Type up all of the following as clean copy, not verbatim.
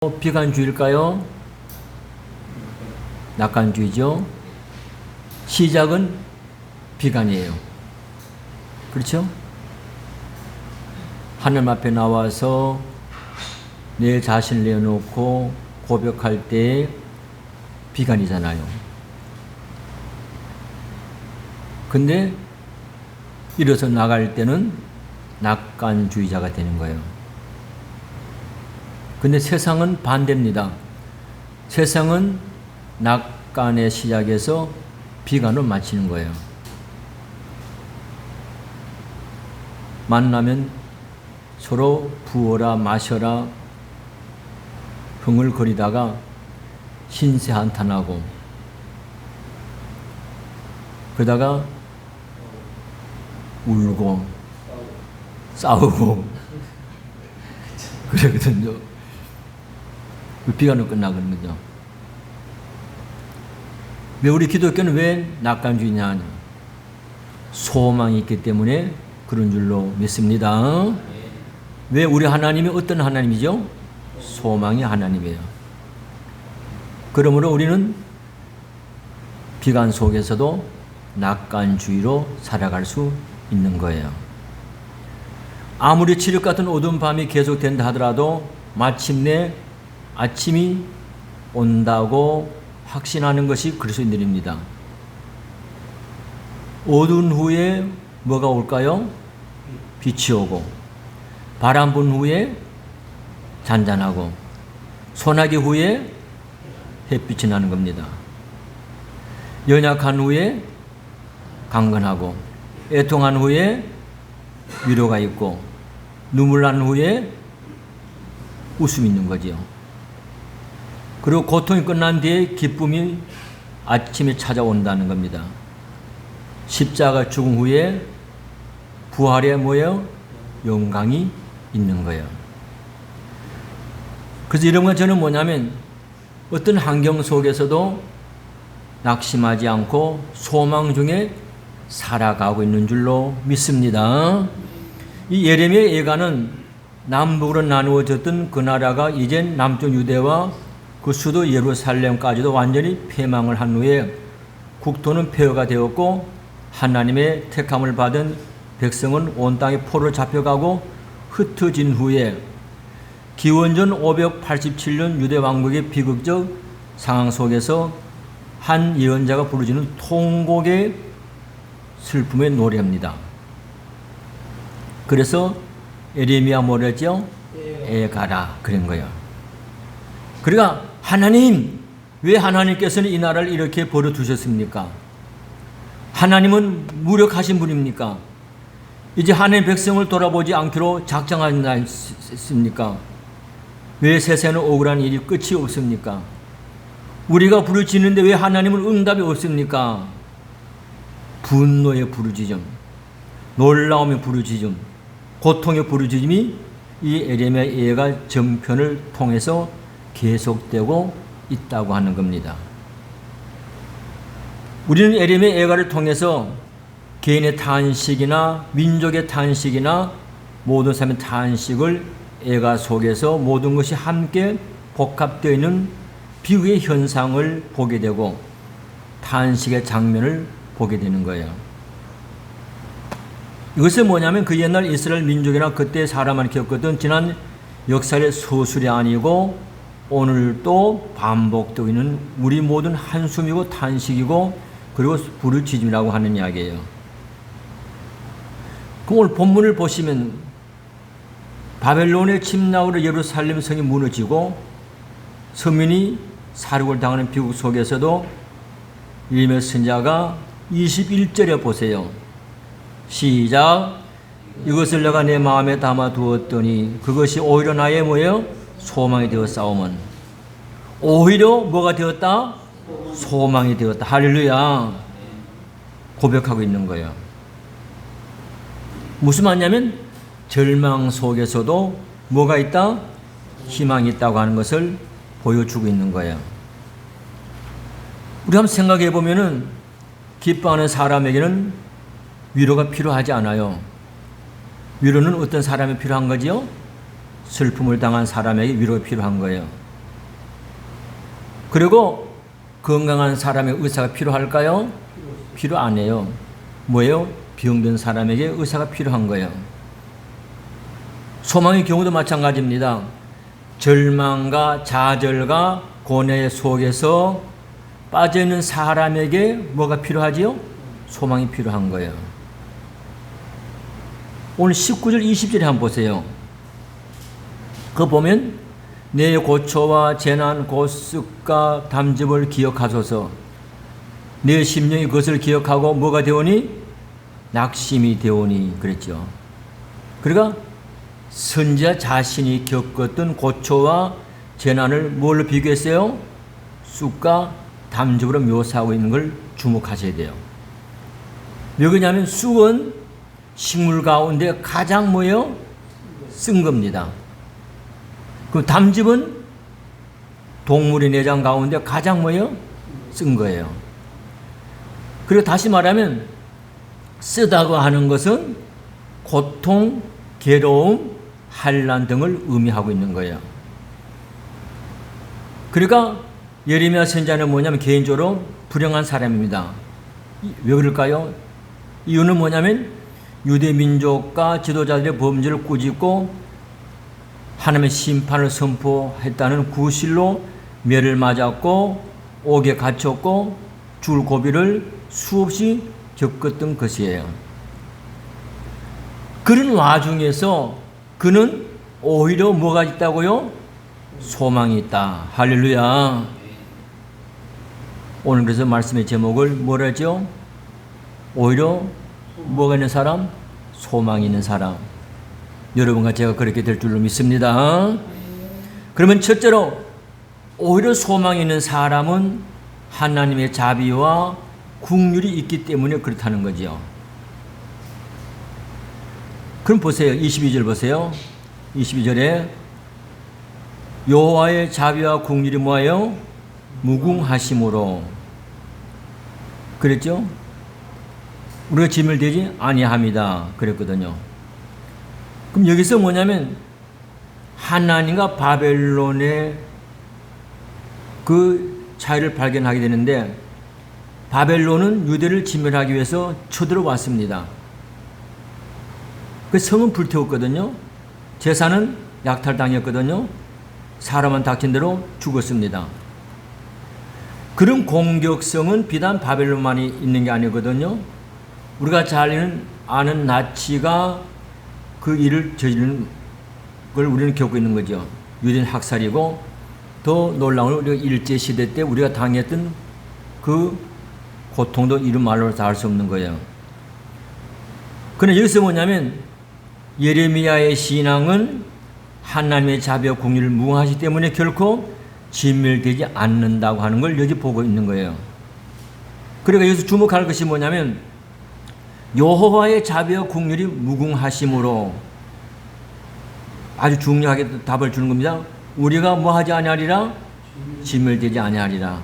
비관주의일까요? 낙관주의죠. 시작은 비관이에요. 그렇죠? 하나님 앞에 나와서 내 자신을 내어놓고 고백할 때 비관이잖아요. 근데 일어서 나갈 때는 낙관주의자가 되는 거예요. 근데 세상은 반대입니다. 세상은 낙관의 시작에서 비관으로 마치는 거예요. 만나면 서로 부어라 마셔라 흥얼거리다가 신세 한탄하고 그러다가 울고 싸우고 그러거든요. 비관으로 끝나거든요. 왜 우리 기독교는 왜 낙관주의냐? 소망이 있기 때문에 그런 줄로 믿습니다. 왜 우리 하나님이 어떤 하나님이죠? 소망의 하나님이에요. 그러므로 우리는 비관 속에서도 낙관주의로 살아갈 수 있는 거예요. 아무리 칠흑 같은 어두운 밤이 계속된다 하더라도 마침내 아침이 온다고 확신하는 것이 그리스도인 일입니다. 어두운 후에 뭐가 올까요? 빛이 오고, 바람 분 후에 잔잔하고, 소나기 후에 햇빛이 나는 겁니다. 연약한 후에 강건하고, 애통한 후에 위로가 있고, 눈물 난 후에 웃음이 있는 거지요. 그리고 고통이 끝난 뒤에 기쁨이 아침에 찾아온다는 겁니다. 십자가 죽음 후에 부활에 뭐예요? 영광이 있는 거예요. 그래서 이런 건 저는 뭐냐면 어떤 환경 속에서도 낙심하지 않고 소망 중에 살아가고 있는 줄로 믿습니다. 이 예레미야 예가는 남북으로 나누어졌던 그 나라가 이젠 남쪽 유대와 그 수도 예루살렘까지도 완전히 패망을 한 후에 국토는 폐허가 되었고 하나님의 택함을 받은 백성은 온 땅에 포로로 잡혀가고 흩어진 후에 기원전 587년 유대 왕국의 비극적 상황 속에서 한 예언자가 부르짖는 통곡의 슬픔의 노래입니다. 그래서 예레미야 뭐랬죠? 애가라 그런 거예요. 그러니까 하나님, 왜 하나님께서는 이 나라를 이렇게 버려두셨습니까? 하나님은 무력하신 분입니까? 이제 하나님의 백성을 돌아보지 않기로 작정하셨습니까? 왜 세상에는 억울한 일이 끝이 없습니까? 우리가 부르짖는데 왜 하나님은 응답이 없습니까? 분노의 부르짖음, 놀라움의 부르짖음, 고통의 부르짖음이 이 예레미야 예가 정편을 통해서 계속되고 있다고 하는 겁니다. 우리는 예레미야 예가를 통해서 개인의 탄식이나 민족의 탄식이나 모든 사람의 탄식을 예가 속에서 모든 것이 함께 복합되어 있는 비극의 현상을 보게 되고 탄식의 장면을 보게 되는 거예요. 이것은 뭐냐면 그 옛날 이스라엘 민족이나 그때 사람만 겪었던 지난 역사의 서술이 아니고 오늘도 반복되고 있는 우리 모든 한숨이고 탄식이고 그리고 부르짖음이라고 하는 이야기예요. 그 오늘 본문을 보시면 바벨론의 침략으로 예루살렘 성이 무너지고 서민이 사륙을 당하는 비극 속에서도 예레미야 선지자가 21절에 보세요. 시작. 이것을 내가 내 마음에 담아 두었더니 그것이 오히려 나의 뭐예요? 소망이 되었사오면. 오히려 뭐가 되었다? 소망이 되었다. 할렐루야. 고백하고 있는 거예요. 무슨 말이냐면 절망 속에서도 뭐가 있다? 희망이 있다고 하는 것을 보여주고 있는 거예요. 우리 한번 생각해 보면은 기뻐하는 사람에게는 위로가 필요하지 않아요. 위로는 어떤 사람이 필요한 거지요? 슬픔을 당한 사람에게 위로가 필요한 거예요. 그리고 건강한 사람의 의사가 필요할까요? 필요 안 해요. 뭐예요? 병든 사람에게 의사가 필요한 거예요. 소망의 경우도 마찬가지입니다. 절망과 좌절과 고뇌 속에서 빠져있는 사람에게 뭐가 필요하지요? 소망이 필요한 거예요. 오늘 19절 20절에 한번 보세요. 그거 보면 내 고초와 재난 고습과 담즙을 기억하소서. 내 심령이 그것을 기억하고 뭐가 되오니? 낙심이 되오니 그랬죠. 그러니까 선지자 자신이 겪었던 고초와 재난을 뭘로 비교했어요? 쑥과 담즙으로 묘사하고 있는 걸 주목하셔야 돼요. 왜 그러냐면 쑥은 식물 가운데 가장 뭐예요? 쓴 겁니다. 그 담즙은 동물의 내장 가운데 가장 뭐예요? 쓴 거예요. 그리고 다시 말하면 쓰다고 하는 것은 고통, 괴로움, 환난 등을 의미하고 있는 거예요. 그러니까 예레미야 선지자는 뭐냐면 개인적으로 불행한 사람입니다. 왜 그럴까요? 이유는 뭐냐면 유대 민족과 지도자들의 범죄를 꾸짖고 하나님의 심판을 선포했다는 구실로 매를 맞았고 옥에 갇혔고 죽을 고비를 수없이 겪었던 것이에요. 그런 와중에서 그는 오히려 뭐가 있다고요? 소망이 있다. 할렐루야. 오늘 그래서 말씀의 제목을 뭐라 했죠? 오히려 뭐가 있는 사람? 소망이 있는 사람. 여러분과 제가 그렇게 될 줄로 믿습니다. 그러면 첫째로 오히려 소망이 있는 사람은 하나님의 자비와 긍휼이 있기 때문에 그렇다는 거죠. 그럼 보세요. 22절 보세요. 22절에 여호와의 자비와 긍휼이 뭐예요? 무궁하심으로 그랬죠? 우리가 짐을 대지 아니합니다. 그랬거든요. 그럼 여기서 뭐냐면 하나님과 바벨론의 그 차이를 발견하게 되는데 바벨론은 유대를 진멸하기 위해서 쳐들어왔습니다. 그 성은 불태웠거든요. 제사는 약탈당했거든요. 사람은 닥친 대로 죽었습니다. 그런 공격성은 비단 바벨론만이 있는 게 아니거든요. 우리가 잘 아는 나치가 그 일을 저지르는 걸 우리는 겪고 있는 거죠. 유대인 학살이고 더 놀라운 건 우리가 일제시대 때 우리가 당했던 그 고통도 이런 말로 다 할 수 없는 거예요. 그런데 여기서 뭐냐면 예레미야의 신앙은 하나님의 자비와 긍휼을 무궁하시기 때문에 결코 진멸되지 않는다고 하는 걸 여기 보고 있는 거예요. 그러니까 여기서 주목할 것이 뭐냐면 여호와의 자비와 긍휼이 무궁하심으로 아주 중요하게 답을 주는 겁니다. 우리가 뭐 하지 아니하리라? 진멸되지 아니하리라.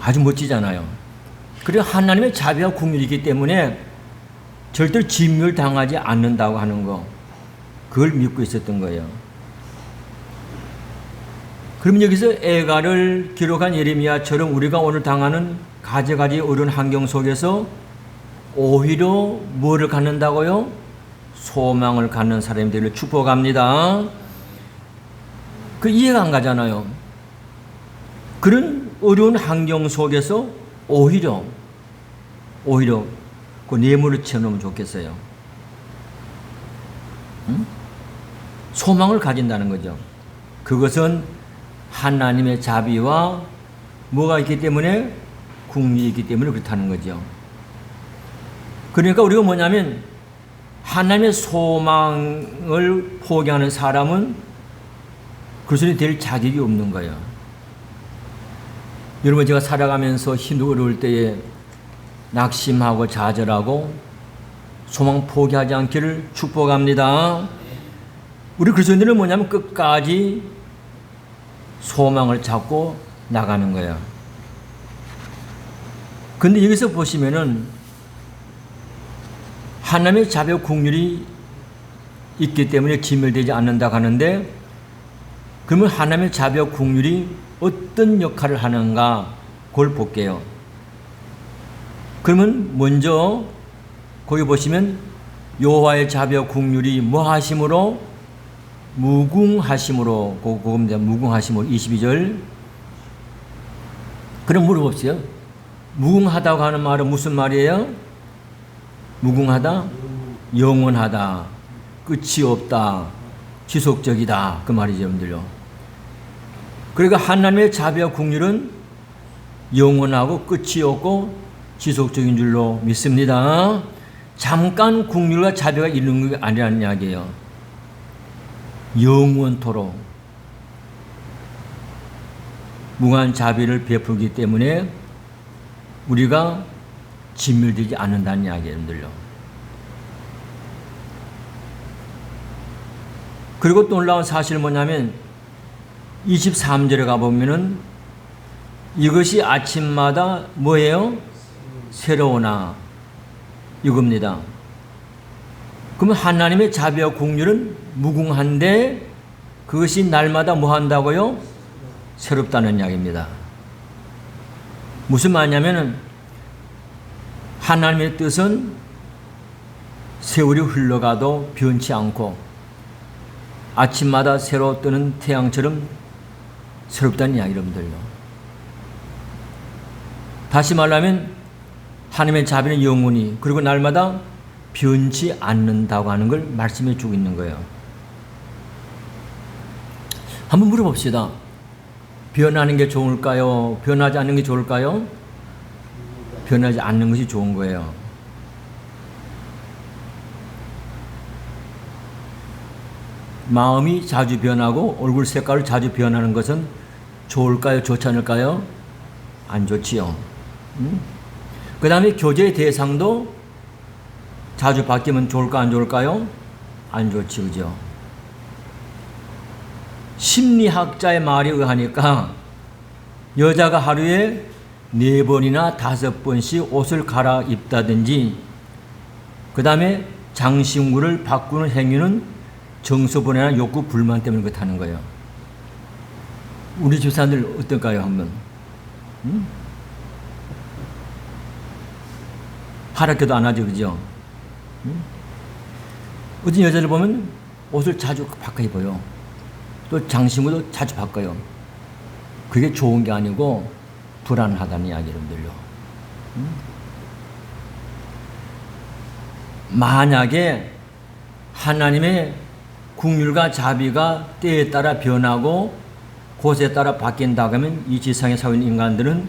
아주 멋지잖아요. 그리고 하나님의 자비와 긍휼이 있기 때문에 절대로 진멸당하지 않는다고 하는 거, 그걸 믿고 있었던 거예요. 그러면 여기서 애가를 기록한 예레미야처럼 우리가 오늘 당하는 가지가지 어려운 환경 속에서 오히려 뭐를 갖는다고요? 소망을 갖는 사람이 되기를 축복합니다. 그 이해가 안 가잖아요. 그런 어려운 환경 속에서 오히려 그 뇌물을 채워놓으면 좋겠어요. 응? 소망을 가진다는 거죠. 그것은 하나님의 자비와 뭐가 있기 때문에? 긍휼이 있기 때문에 그렇다는 거죠. 그러니까 우리가 뭐냐면 하나님의 소망을 포기하는 사람은 그리스도인이 될 자격이 없는 거예요. 여러분, 제가 살아가면서 힘들고 어려울 때에 낙심하고 좌절하고 소망 포기하지 않기를 축복합니다. 우리 그리스도인들은 뭐냐면 끝까지 소망을 잡고 나가는 거예요. 근데 여기서 보시면은 하나님의 자비와 긍휼이 있기 때문에 진멸되지 않는다고 하는데 그러면 하나님의 자비와 긍휼이 어떤 역할을 하는가 그걸 볼게요. 그러면 먼저 거기 보시면 여호와의 자비와 긍휼이 뭐 하심으로? 무궁하심으로. 그겁니다. 무궁하심으로 22절. 그럼 물어봅시다. 무궁하다고 하는 말은 무슨 말이에요? 무궁하다? 영원하다. 끝이 없다. 지속적이다. 그 말이죠, 여러분들요. 그러니까 하나님의 자비와 긍휼은 영원하고 끝이 없고 지속적인 줄로 믿습니다. 잠깐 긍휼과 자비가 있는 게 아니라는 이야기예요. 영원토록 무한 자비를 베풀기 때문에 우리가 진멸되지 않는다는 이야기예요, 여러분들요. 그리고 또 놀라운 사실은 뭐냐면 23절에 가보면은 이것이 아침마다 뭐예요? 새로우나 이겁니다. 그러면 하나님의 자비와 긍휼은 무궁한데 그것이 날마다 뭐 한다고요? 새롭다는 이야기입니다. 무슨 말이냐면은 하나님의 뜻은 세월이 흘러가도 변치 않고 아침마다 새로 뜨는 태양처럼 새롭다는 이야기 여러분들요. 다시 말하면 하나님의 자비는 영원히 그리고 날마다 변치 않는다고 하는 걸 말씀해 주고 있는 거예요. 한번 물어봅시다. 변하는 게 좋을까요? 변하지 않는 게 좋을까요? 변하지 않는 것이 좋은 거예요. 마음이 자주 변하고 얼굴 색깔을 자주 변하는 것은 좋을까요? 좋지 않을까요? 안 좋지요. 그 다음에 교제의 대상도 자주 바뀌면 좋을까 안 좋을까요? 안 좋지, 그죠? 심리학자의 말에 의하니까 여자가 하루에 4번이나 5번씩 옷을 갈아입다든지 그 다음에 장신구를 바꾸는 행위는 정서분해나 욕구 불만 때문에 그렇다는 거예요. 우리 집 사람들 어떨까요? 한번 하락해도 안 하죠, 그죠? 어떤 여자를 보면 옷을 자주 바꿔 입어요. 또 장신구도 자주 바꿔요. 그게 좋은 게 아니고 불안하다는 이야기 여러분들요. 만약에 하나님의 긍휼과 자비가 때에 따라 변하고 곳에 따라 바뀐다고 하면 이 지상에 살고 있는 인간들은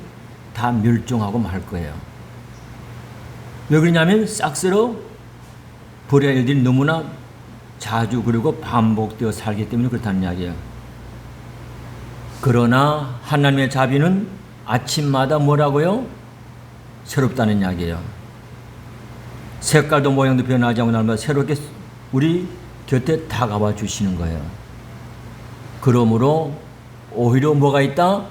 다 멸종하고 말 거예요. 왜 그러냐면 싹스러 버려야 할 일들이 너무나 자주 그리고 반복되어 살기 때문에 그렇다는 이야기예요. 그러나 하나님의 자비는 아침마다 뭐라고요? 새롭다는 이야기예요. 색깔도 모양도 변하지 않고 날마다 새롭게 우리 곁에 다가와 주시는 거예요. 그러므로 오히려 뭐가 있다?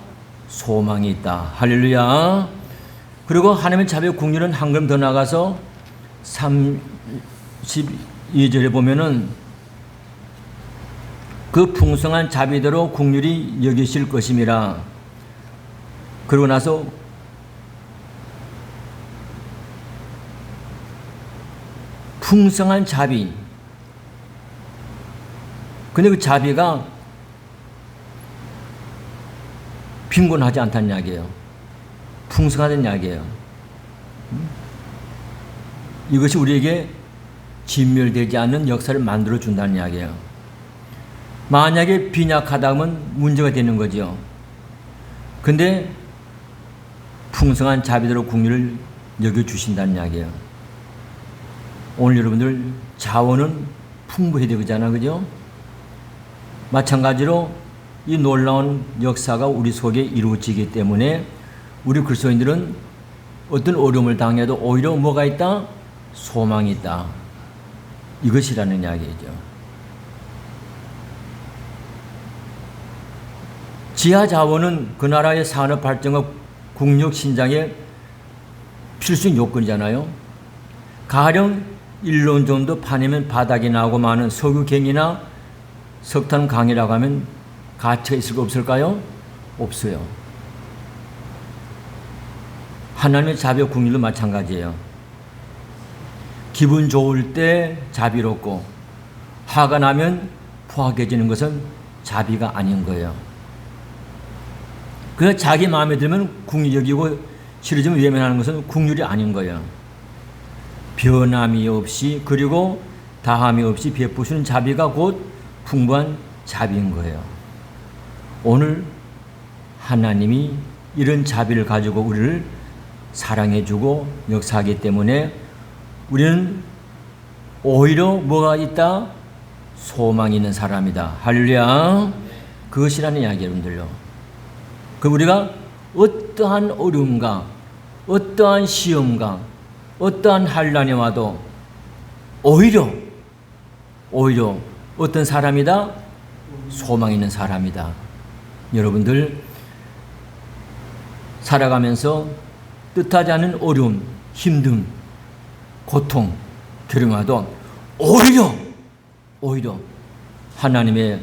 소망이 있다. 할렐루야. 그리고 하나님의 자비와 긍휼은 한 걸음 더 나가서 32절에 보면은 그 풍성한 자비대로 긍휼히 여기실 것임이라. 그러고 나서 풍성한 자비. 근데 그 자비가 빈곤하지 않다는 이야기예요. 풍성하다는 이야기예요. 이것이 우리에게 진멸되지 않는 역사를 만들어 준다는 이야기예요. 만약에 빈약하다면 문제가 되는 거죠. 근데 풍성한 자비대로 긍휼을 여겨주신다는 이야기예요. 오늘 여러분들 자원은 풍부해야 되잖아, 그죠? 마찬가지로 이 놀라운 역사가 우리 속에 이루어지기 때문에 우리 그리스도인들은 어떤 어려움을 당해도 오히려 뭐가 있다? 소망이 있다. 이것이라는 이야기죠. 지하 자원은 그 나라의 산업 발전과 국력 신장의 필수 요건이잖아요. 가령 1년 정도 파내면 바닥이 나고 많은 석유갱이나 석탄 강이라고 하면 가치가 있을까 없을까요? 없어요. 하나님의 자비와 긍휼도 마찬가지예요. 기분 좋을 때 자비롭고 화가 나면 포악해지는 것은 자비가 아닌 거예요. 그래서 자기 마음에 들면 긍휼히 여기고 싫어지면 외면하는 것은 긍휼이 아닌 거예요. 변함이 없이 그리고 다함이 없이 베푸시는 자비가 곧 풍부한 자비인 거예요. 오늘 하나님이 이런 자비를 가지고 우리를 사랑해주고 역사하기 때문에 우리는 오히려 뭐가 있다? 소망이 있는 사람이다. 할렐루야. 그것이라는 이야기 여러분들요. 그럼 우리가 어떠한 어려움과 어떠한 시험과 어떠한 환난이 와도 오히려 어떤 사람이다? 소망 있는 사람이다. 여러분들 살아가면서 뜻하지 않은 어려움, 힘듦, 고통, 괴로움도 오히려 하나님의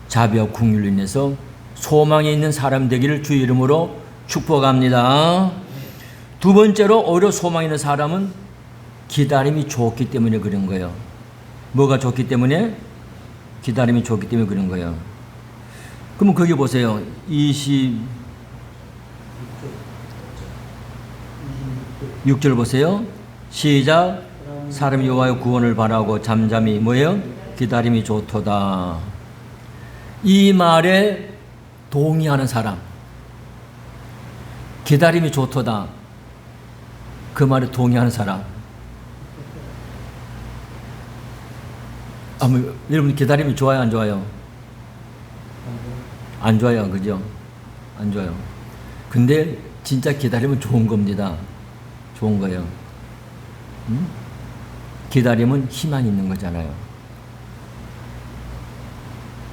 자비와 긍휼로 인해서 소망에 있는 사람 되기를 주의 이름으로 축복합니다. 두 번째로 오히려 소망 있는 사람은 기다림이 좋기 때문에 그런 거예요. 뭐가 좋기 때문에? 기다림이 좋기 때문에 그런 거예요. 그러면 거기 보세요. 26절 보세요. 시작. 사람이 여호와의 구원을 바라고 잠잠히 뭐예요? 기다림이 좋도다. 이 말에 동의하는 사람, 기다림이 좋도다. 그 말에 동의하는 사람. 여러분 기다림이 좋아요, 안 좋아요? 안 좋아요, 그죠? 안 좋아요. 근데 진짜 기다림은 좋은 겁니다. 좋은 거예요. 기다림은 희망이 있는 거잖아요.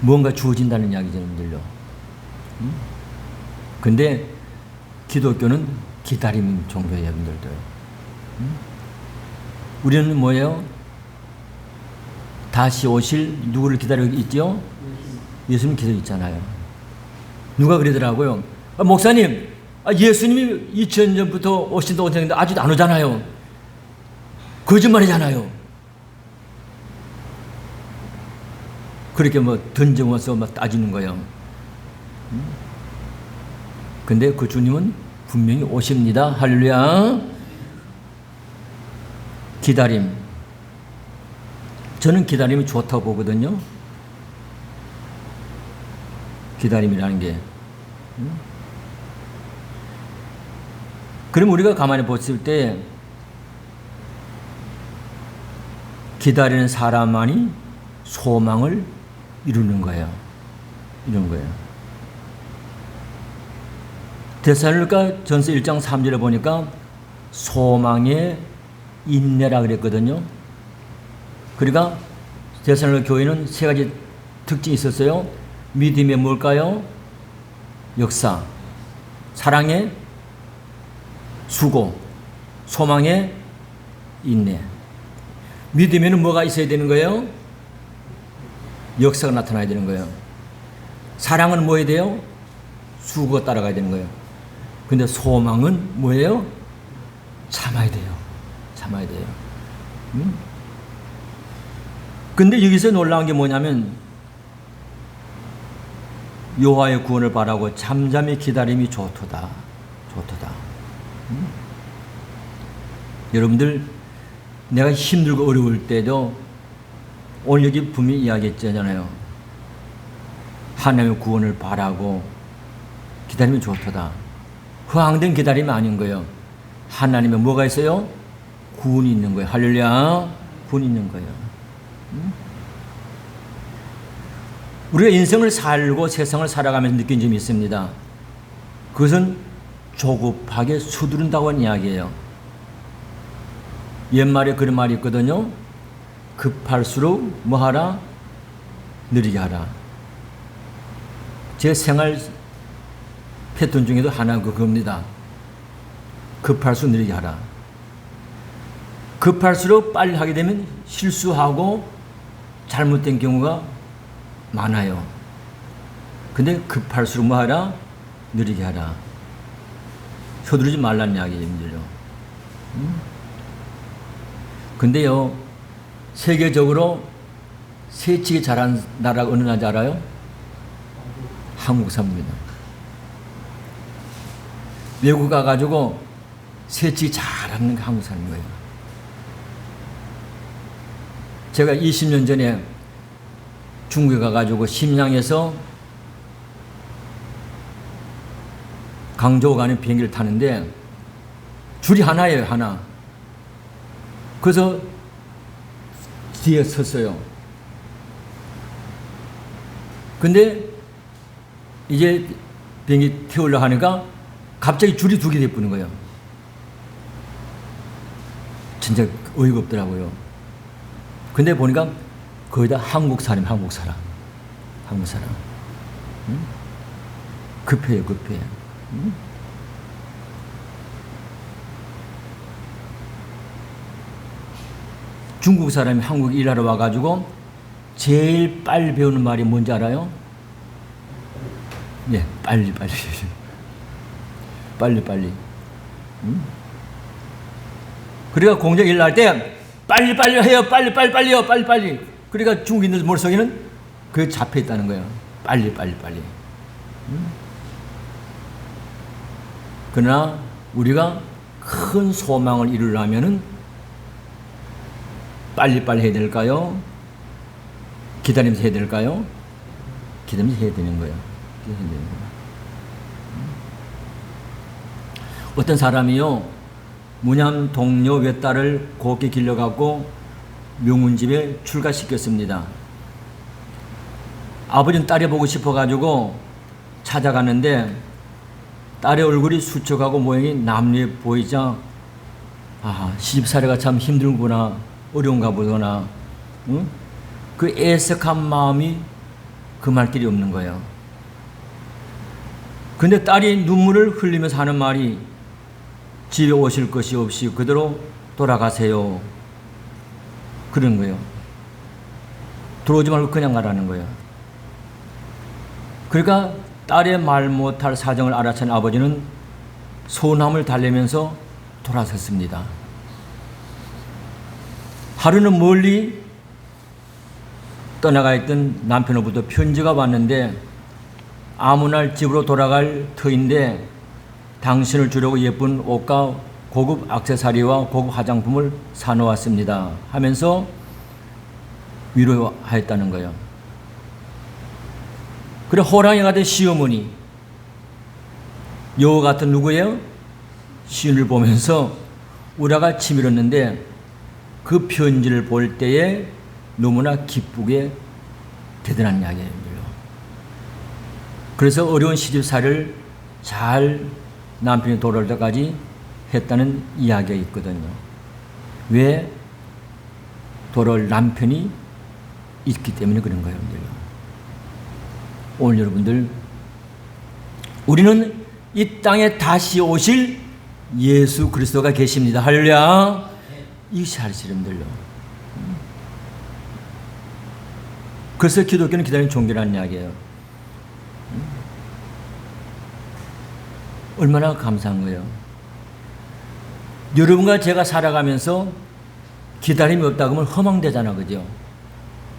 무언가 주어진다는 이야기죠, 여러분들요. 근데 기독교는 기다림 종교예요, 여러분들도. 우리는 뭐예요? 다시 오실 누구를 기다리고 있죠? 예수님 기다리고 있잖아요. 누가 그러더라고요. 목사님, 예수님이 2000년부터 오신다고 했는데 아직도 안 오잖아요. 거짓말이잖아요. 그렇게 던져서 따지는 거예요. 근데 그 주님은 분명히 오십니다. 할렐루야. 기다림. 저는 기다림이 좋다고 보거든요. 기다림이라는 게. 그럼 우리가 가만히 봤을 때 기다리는 사람만이 소망을 이루는 거예요. 이런 거예요. 데살로니가 전서 1장 3절에 보니까 소망의 인내라 그랬거든요. 그러니까 데살로니가 교회는 세 가지 특징이 있었어요. 믿음의 뭘까요? 역사, 사랑의 수고, 소망의 인내. 믿음에는 뭐가 있어야 되는 거예요? 역사가 나타나야 되는 거예요. 사랑은 뭐 해야 돼요? 수고가 따라가야 되는 거예요. 근데 소망은 뭐예요? 참아야 돼요. 참아야 돼요. 근데 여기서 놀라운 게 뭐냐면 여호와의 구원을 바라고 잠잠히 기다림이 좋도다. 좋도다. 여러분들 내가 힘들고 어려울 때도 오늘 여기 분명히 이야기했잖아요. 하나님의 구원을 바라고 기다림이 좋도다. 허황된 기다림이 아닌 거예요. 하나님의 뭐가 있어요? 구원이 있는 거예요. 할렐루야. 구원이 있는 거예요. 우리가 인생을 살고 세상을 살아가면서 느낀 점이 있습니다. 그것은 조급하게 서두른다고 하는 이야기예요. 옛말에 그런 말이 있거든요. 급할수록 뭐하라? 느리게 하라. 제 생활 패턴 중에도 하나 그겁니다. 급할수록 느리게 하라. 급할수록 빨리 하게 되면 실수하고 잘못된 경우가 많아요. 근데 급할수록 뭐 하라? 느리게 하라. 서두르지 말라는 이야기입니다. 근데요, 세계적으로 세치기 잘한 나라가 어느 나라인지 알아요? 한국 사람입니다. 외국 가가지고 세치기 잘하는 게 한국 사람인 거예요. 제가 20년 전에 중국에 가가지고 심양에서 강저우 가는 비행기를 타는데 줄이 하나예요, 하나. 그래서 뒤에 섰어요. 근데 이제 비행기 태우려고 하니까 갑자기 줄이 두 개 돼버린 거예요. 진짜 어이가 없더라고요. 근데 보니까 거의 다 한국 사람. 응? 급해요, 급해. 응? 중국 사람이 한국에 일하러 와가지고 제일 빨리 배우는 말이 뭔지 알아요? 네, 빨리. 빨리. 응? 그러니까 공장 일 날 때 빨리 해요. 빨리. 그러니까 중국인들 머릿속에는 그게 잡혀 있다는 거예요. 빨리. 응? 그러나 우리가 큰 소망을 이루려면은 빨리 해야 될까요? 기다리면서 해야 될까요? 기다리면서 해야 되는 거예요. 어떤 사람이요, 무념 동료 외딸을 곱게 길러갖고 명운집에 출가시켰습니다. 아버지는 딸이 보고 싶어가지고 찾아갔는데 딸의 얼굴이 수척하고 모양이 남루해 보이자, 시집살이가 참 힘들구나, 어려운가 보구나. 응? 그 애석한 마음이 금할 길이 없는 거예요. 근데 딸이 눈물을 흘리면서 하는 말이, 집에 오실 것이 없이 그대로 돌아가세요. 그런 거예요. 들어오지 말고 그냥 가라는 거예요. 그러니까 딸의 말 못할 사정을 알아챈 아버지는 소남을 달래면서 돌아섰습니다. 하루는 멀리 떠나가 있던 남편으로부터 편지가 왔는데, 아무 날 집으로 돌아갈 터인데 당신을 주려고 예쁜 옷과 고급 액세서리와 고급 화장품을 사놓았습니다 하면서 위로하였다는 거예요. 그래, 호랑이 같은 시어머니, 여우 같은 누구예요? 시인을 보면서 우라가 치밀었는데 그 편지를 볼 때에 너무나 기쁘게 대단한 이야기예요. 그래서 어려운 시집살이를 잘 남편이 돌아올 때까지 했다는 이야기가 있거든요. 왜? 돌아올 남편이 있기 때문에 그런 거예요. 오늘 여러분들, 우리는 이 땅에 다시 오실 예수 그리스도가 계십니다. 할렐루야. 이 사실은들요. 그래서 기독교는 기다리는 종교라는 이야기예요. 얼마나 감사한 거예요. 여러분과 제가 살아가면서 기다림이 없다고 하면 허망되잖아, 그죠?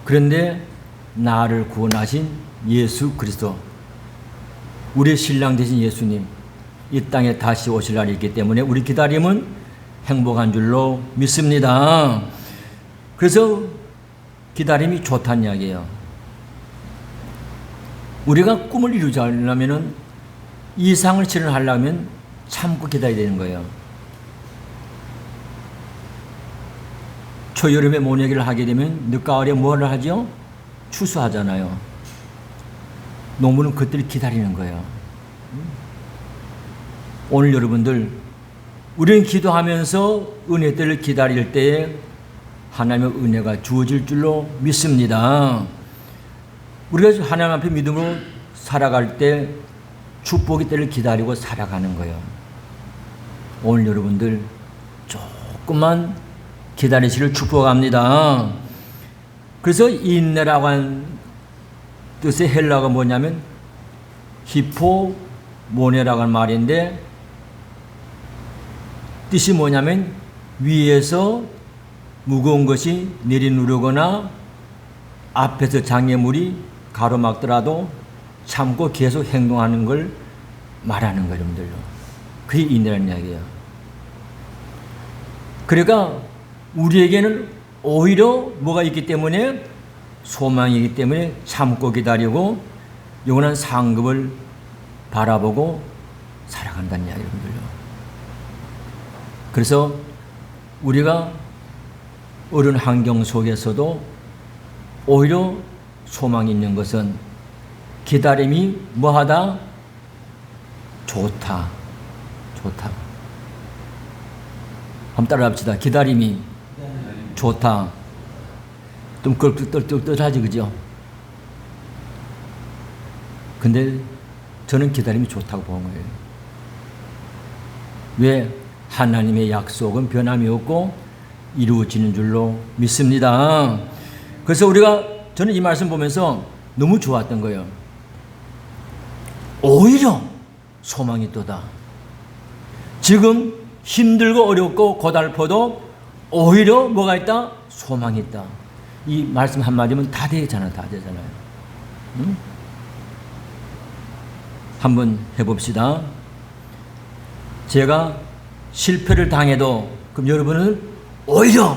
그런데 나를 구원하신 예수 그리스도, 우리의 신랑 되신 예수님, 이 땅에 다시 오실 날이 있기 때문에 우리 기다림은 행복한 줄로 믿습니다. 그래서 기다림이 좋다는 이야기예요. 우리가 꿈을 이루자면은, 이상을 실현하려면 참고 기다려야 되는 거예요. 초여름에 모내기를 하게 되면 늦가을에 뭐를 하죠? 추수하잖아요. 농부는 그때를 기다리는 거예요. 오늘 여러분들, 우리는 기도하면서 은혜 때를 기다릴 때에 하나님의 은혜가 주어질 줄로 믿습니다. 우리가 하나님 앞에 믿음으로 살아갈 때 축복의 때를 기다리고 살아가는 거예요. 오늘 여러분들 조금만 기다리시를 축복합니다. 그래서 인내라고 한 뜻의 헬라어가 뭐냐면 히포모네라고 하는 말인데 뜻이 뭐냐면 위에서 무거운 것이 내리누르거나 앞에서 장애물이 가로막더라도 참고 계속 행동하는 걸 말하는 거예요, 여러분들요. 그게 인내라는 이야기예요. 그러니까 우리에게는 오히려 뭐가 있기 때문에 소망이기 때문에 참고 기다리고 영원한 상급을 바라보고 살아간다는 이야기예요, 여러분들요. 그래서 우리가 어려운 환경 속에서도 오히려 소망이 있는 것은 기다림이 뭐하다? 좋다. 좋다. 한번 따라합시다. 기다림이 좋다. 좀 껄떡떨떡하지, 그죠? 근데 저는 기다림이 좋다고 보는 거예요. 왜? 하나님의 약속은 변함이 없고 이루어지는 줄로 믿습니다. 그래서 저는 이 말씀 보면서 너무 좋았던 거예요. 오히려 소망이 있도다. 지금 힘들고 어렵고 고달퍼도 오히려 뭐가 있다? 소망이 있다. 이 말씀 한마디면 다 되잖아요. 다 되잖아요. 응? 한번 해봅시다. 제가 실패를 당해도 그럼 여러분은 오히려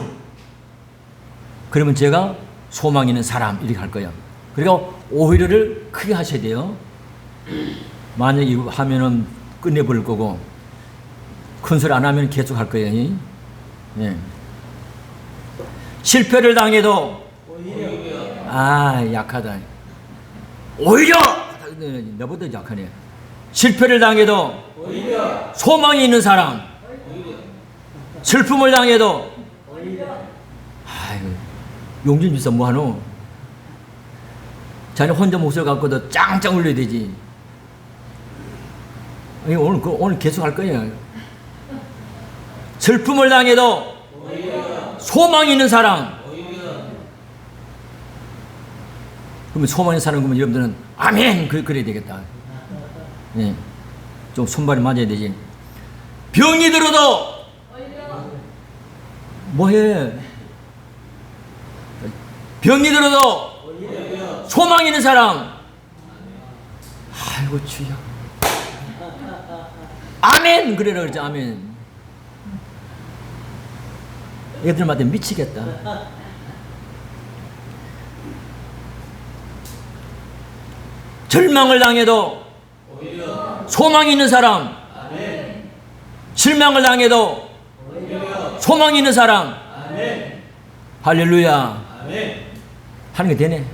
그러면 제가 소망 있는 사람 이렇게 할 거예요. 그러니까 오히려를 크게 하셔야 돼요. 만약 이거 하면은 끝내버릴 거고 큰 소리 안 하면 계속 할 거예요. 네. 실패를 당해도 오히려. 약하다. 오히려 나보다 약하네. 실패를 당해도 오히려 소망이 있는 사람. 오히려. 슬픔을 당해도 오히려. 용진 비싸 뭐하노? 자네 혼자 목소리 갖고도 짱짱 울려야 되지. 오늘 계속 할 거예요. 슬픔을 당해도 오히려. 소망이 있는 사람. 오히려. 그러면 소망이 있는 사람 그러면 여러분들은 아멘 그래야 되겠다. 네. 좀 손발이 맞아야 되지. 병이 들어도 뭐해? 병이 들어도 소망 있는 사람. 아이고 주여. 아멘 그래라 그러지. 아멘. 애들한테 미치겠다. 절망을 당해도 소망 있는 사람. 아멘. 실망을 당해도 오히려. 소망 있는 사람. 아멘. 할렐루야. 아멘. 하는 게 되네.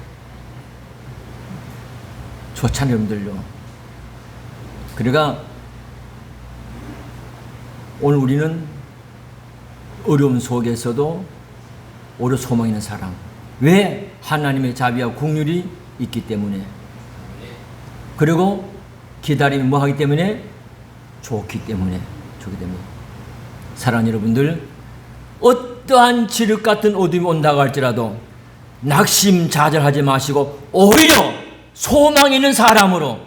좋잖아요, 여러분들요. 그러니까 오늘 우리는 어려움 속에서도 오히려 소망 있는 사람. 왜? 하나님의 자비와 긍휼이 있기 때문에. 그리고 기다림이 뭐 하기 때문에? 좋기 때문에. 사랑하는 여러분들, 어떠한 지륵 같은 어둠이 온다고 할지라도 낙심좌절하지 마시고 오히려 소망 있는 사람으로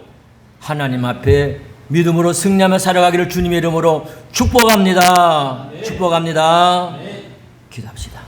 하나님 앞에 믿음으로 승리하며 살아가기를 주님의 이름으로 축복합니다. 축복합니다. 기도합시다.